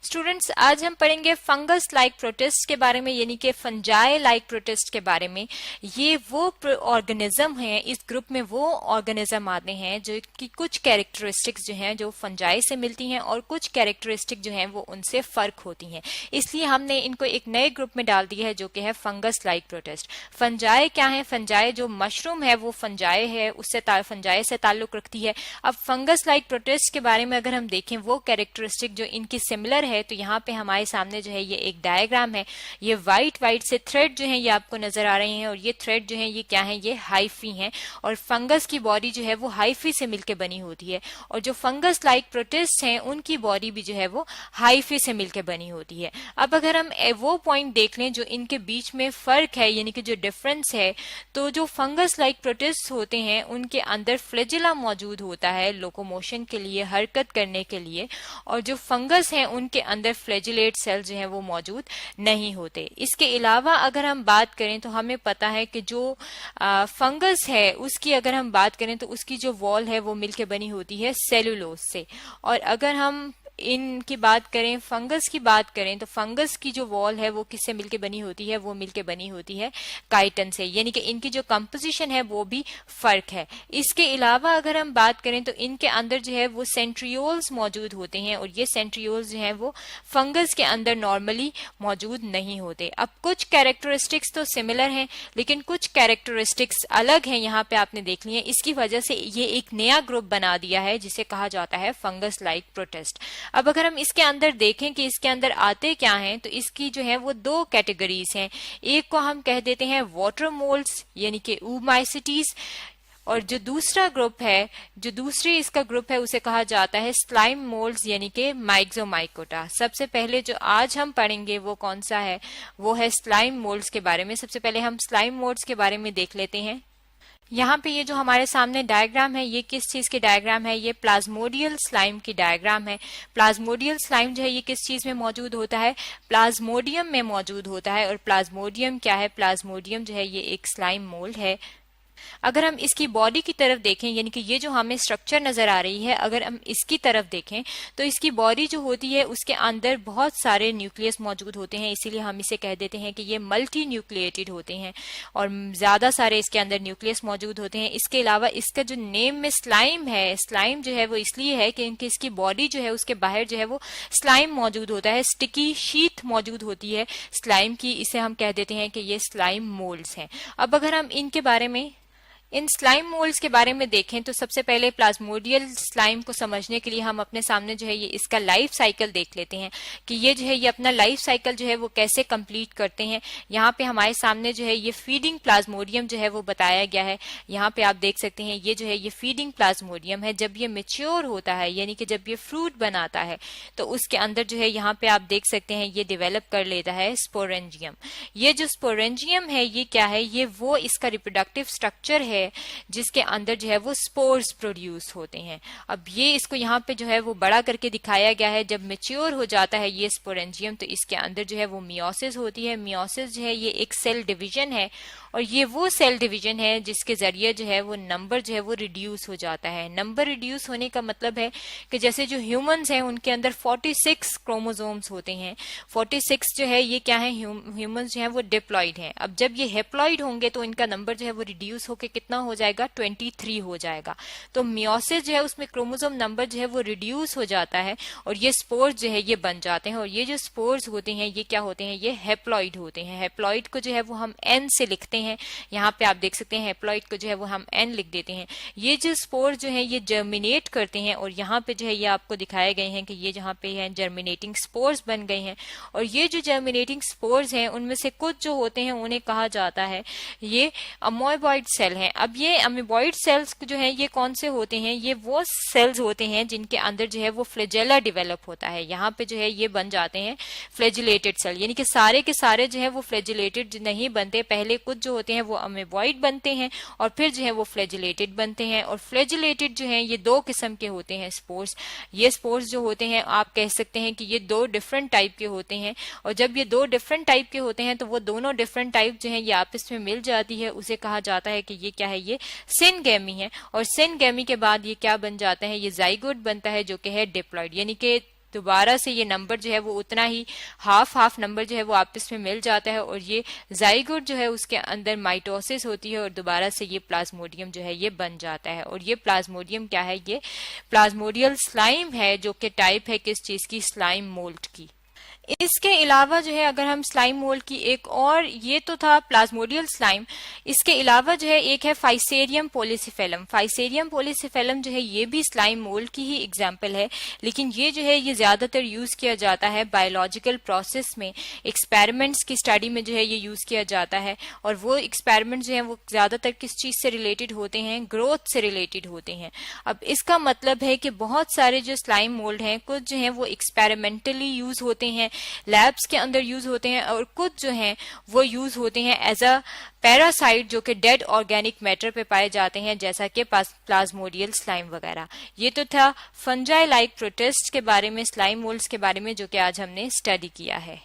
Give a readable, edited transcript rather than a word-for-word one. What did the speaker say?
Students, आज हम पढ़ेंगे फंगस लाइक प्रोटिस्ट के बारे में, यानी कि फंजाई लाइक प्रोटिस्ट के बारे में। ये वो ऑर्गेनिज्म हैं, इस ग्रुप में वो ऑर्गेनिज्म आते हैं जो कि कुछ कैरेक्टरिस्टिक्स जो हैं जो फंजाई से मिलती हैं और कुछ कैरेक्टरिस्टिक जो हैं वो उनसे फर्क होती हैं। इसलिए हमने इनको एक नए ग्रुप में डाल दिया है जो कि है फंगस लाइक प्रोटिस्ट। फंजाई क्या है? फंजाई जो मशरूम है वो फंजाई है, उससे फंजाई से ताल्लुक रखती है। अब फंगस लाइक प्रोटिस्ट के बारे में अगर हम देखें वो कैरेक्टरिस्टिक जो इनकी सिमिलर है, तो यहाँ पे हमारे सामने जो है ये एक डायग्राम है। ये व्हाइट व्हाइट से थ्रेड जो है ये आपको नजर आ रहे हैं, और ये थ्रेड जो है ये क्या है? ये हाइफी हैं। और फंगस की बॉडी जो है वो हाइफी से मिलकर बनी होती है, और जो फंगस लाइक प्रोटिस्ट हैं उनकी बॉडी भी जो है वो हाइफी से मिलकर बनी होती है। अब अगर हम वो पॉइंट देख लें जो इनके बीच में फर्क है, यानी कि जो डिफरेंस है, तो जो फंगस लाइक प्रोटिस्ट होते हैं उनके अंदर फ्लैजिला मौजूद होता है लोकोमोशन के लिए, हरकत करने के लिए, और जो फंगस हैं उनके अंदर फ्लैजिलेट सेल जो है वो मौजूद नहीं होते। इसके अलावा अगर हम बात करें तो हमें पता है कि जो फंगस है उसकी अगर हम बात करें तो उसकी जो वॉल है वो मिलके बनी होती है सेलुलोज से। और अगर हम इनकी बात करें, फंगस की बात करें, तो फंगस की जो वॉल है वो किससे मिलके बनी होती है? वो मिलके बनी होती है काइटन से, यानी कि इनकी जो कंपोजिशन है वो भी फर्क है। इसके अलावा अगर हम बात करें तो इनके अंदर जो है वो सेंट्रियोल्स मौजूद होते हैं, और ये सेंट्रियोल्स जो है वो फंगस के अंदर नॉर्मली मौजूद नहीं होते। अब कुछ कैरेक्टरिस्टिक्स तो सिमिलर हैं, लेकिन कुछ कैरेक्टरिस्टिक्स अलग हैं, यहाँ पे आपने देख लिए। इसकी वजह से ये एक नया ग्रुप बना दिया है जिसे कहा जाता है फंगस लाइक प्रोटिस्ट। अब अगर हम इसके अंदर देखें कि इसके अंदर आते क्या हैं, तो इसकी जो है वो दो कैटेगरीज हैं। एक को हम कह देते हैं वाटर मोल्ड्स, यानी कि ऊमाइसिटीज, और जो दूसरा ग्रुप है, जो दूसरी इसका ग्रुप है, उसे कहा जाता है स्लाइम मोल्ड्स, यानी कि माइक्सोमाइकोटा। सबसे पहले जो आज हम पढ़ेंगे वो कौन सा है? वो है स्लाइम मोल्ड्स के बारे में। सबसे पहले हम स्लाइम मोल्ड्स के बारे में देख लेते हैं। यहाँ पे ये जो हमारे सामने डायग्राम है, ये किस चीज की डायग्राम है? ये प्लाज्मोडियल स्लाइम की डायग्राम है। प्लाज्मोडियल स्लाइम जो है ये किस चीज में मौजूद होता है? प्लाज्मोडियम में मौजूद होता है। और प्लाज्मोडियम क्या है? प्लाज्मोडियम जो है ये एक स्लाइम मोल्ड है। अगर हम इसकी बॉडी की तरफ देखें, यानी कि ये जो हमें स्ट्रक्चर नजर आ रही है, अगर हम इसकी तरफ देखें तो इसकी बॉडी जो होती है उसके अंदर बहुत सारे न्यूक्लियस मौजूद होते हैं, इसीलिए हम इसे कह देते हैं कि ये मल्टी न्यूक्लिएटेड होते हैं, और ज्यादा सारे इसके अंदर न्यूक्लियस मौजूद होते हैं। इसके अलावा इसका जो नेम में स्लाइम है, स्लाइम जो है वो इसलिए है कि इसकी बॉडी जो है उसके बाहर जो है वो स्लाइम मौजूद होता है, स्टिकी शीथ मौजूद होती है स्लाइम की, इसे हम कह देते हैं कि ये स्लाइम मोल्ड्स हैं। अब अगर हम इनके बारे में, इन स्लाइम मोल्ड्स के बारे में देखें तो सबसे पहले प्लाज्मोडियल स्लाइम को समझने के लिए हम अपने सामने जो है ये इसका लाइफ साइकिल देख लेते हैं कि ये जो है ये अपना लाइफ साइकिल जो है वो कैसे कंप्लीट करते हैं। यहाँ पे हमारे सामने जो है ये फीडिंग प्लाज्मोडियम जो है वो बताया गया है। यहाँ पे आप देख सकते हैं ये जो है ये फीडिंग प्लाज्मोडियम है। जब ये मेच्योर होता है, यानी कि जब ये फ्रूट बनाता है, तो उसके अंदर जो है यहाँ पे आप देख सकते हैं ये डेवलप कर लेता है स्पोरेंजियम। ये जो स्पोरेंजियम है ये क्या है? ये वो इसका रिप्रोडक्टिव स्ट्रक्चर है जिसके अंदर जो है वो स्पोर्स प्रोड्यूस होते हैं। अब ये इसको यहाँ पे जो है वो बड़ा करके दिखाया गया है। जब मेच्योर हो जाता है ये स्पोरेंजियम, तो इसके अंदर जो है वो मियोसिस होती है। मियोसिस जो है ये एक सेल डिवीजन है, और ये वो सेल डिवीजन है जिसके जरिए जो है वो नंबर जो है वो रिड्यूस हो जाता है। नंबर रिड्यूस होने का मतलब है कि जैसे जो ह्यूमंस हैं उनके अंदर 46 क्रोमोसोम्स होते हैं। 46 जो है ये क्या है? ह्यूमंस जो है वो डिप्लॉइड हैं। अब जब ये हेप्लॉइड होंगे तो इनका नंबर जो है वो रिड्यूस होकर कितना हो जाएगा? 23 हो जाएगा। तो मियोसिस जो है उसमें क्रोमोसोम नंबर जो है वो रिड्यूस हो जाता है, और ये स्पोर्स जो है ये बन जाते हैं। और ये जो स्पोर्स होते हैं ये क्या होते हैं? ये हेप्लॉइड होते हैं। हेप्लॉइड को जो है वो हम एन से लिखते हैं। यहाँ पे आप देख सकते हैं हेप्लॉइड को जो है वो हम एन लिख देते हैं। ये जो स्पोर्स जो है ये जर्मिनेट करते हैं, और यहाँ पे जो है ये आपको दिखाए गए हैं कि ये जहाँ पे है जर्मिनेटिंग स्पोर्स बन गए हैं। और ये जो जर्मिनेटिंग स्पोर्स हैं उनमें से कुछ जो होते हैं उन्हें कहा जाता है ये अमोइबॉइड सेल हैं। अब ये अमीबॉइड सेल्स जो है ये कौन से होते हैं? ये वो सेल्स होते हैं जिनके अंदर जो है वो फ्लैजेला डेवलप होता है। यहाँ पे जो है ये बन जाते हैं फ्लैजिलेटेड सेल, यानी कि सारे के सारे जो है वो फ्लैजिलेटेड नहीं बनते। पहले कुछ जो होते हैं वो अमीबॉइड बनते हैं, और फिर जो है वो फ्लैजिलेटेड बनते हैं। और फ्लैजिलेटेड जो है ये दो किस्म के होते हैं स्पोर्स। ये स्पोर्स जो होते हैं आप कह सकते हैं कि ये दो डिफरेंट टाइप के होते हैं, और जब ये दो डिफरेंट टाइप के होते हैं तो वो दोनों डिफरेंट टाइप जो है ये आपस में मिल जाती है, उसे कहा जाता है कि ये क्या है? ये सिनगेमी है। और सिनगेमी के बाद ये क्या बन जाता है? ये जाइगोट बनता है जो कि है डिप्लॉइड, यानी कि दोबारा से ये नंबर जो है वो उतना ही हाफ नंबर जो है वो आपस में मिल जाता है और ये जाइगोट जो है उसके अंदर माइटोसिस होती है और दोबारा से ये प्लाज्मोडियम जो है ये बन जाता है। और ये प्लाज्मोडियम क्या है, ये प्लाज्मोडियल स्लाइम है जो कि टाइप है किस चीज की, स्लाइम मोल्ड की। इसके अलावा जो है अगर हम स्लाइम मोल्ड की एक और, ये तो था प्लाज्मोडियल स्लाइम, इसके अलावा जो है एक है फाइसेरियम पॉलीसिफेलम। फाइसेरियम पॉलीसिफेलम जो है ये भी स्लाइम मोल्ड की ही एग्जांपल है, लेकिन ये जो है ये ज्यादातर यूज किया जाता है बायोलॉजिकल प्रोसेस में, एक्सपेरिमेंट्स की स्टडी में जो है ये यूज किया जाता है। और वो एक्सपेरिमेंट जो है वो ज्यादातर किस चीज से रिलेटेड होते हैं, ग्रोथ से रिलेटेड होते हैं। अब इसका मतलब है कि बहुत सारे जो स्लाइम मोल्ड हैं कुछ जो है वो एक्सपेरिमेंटली यूज होते हैं, लैब्स के अंदर यूज होते हैं, और कुछ जो हैं वो यूज होते हैं एज अ पैरासाइट जो कि डेड ऑर्गेनिक मैटर पे पाए जाते हैं, जैसा कि प्लाज्मोडियल स्लाइम वगैरह। ये तो था फंजाई लाइक प्रोटिस्ट के बारे में, स्लाइम मोल्ड्स के बारे में, जो कि आज हमने स्टडी किया है।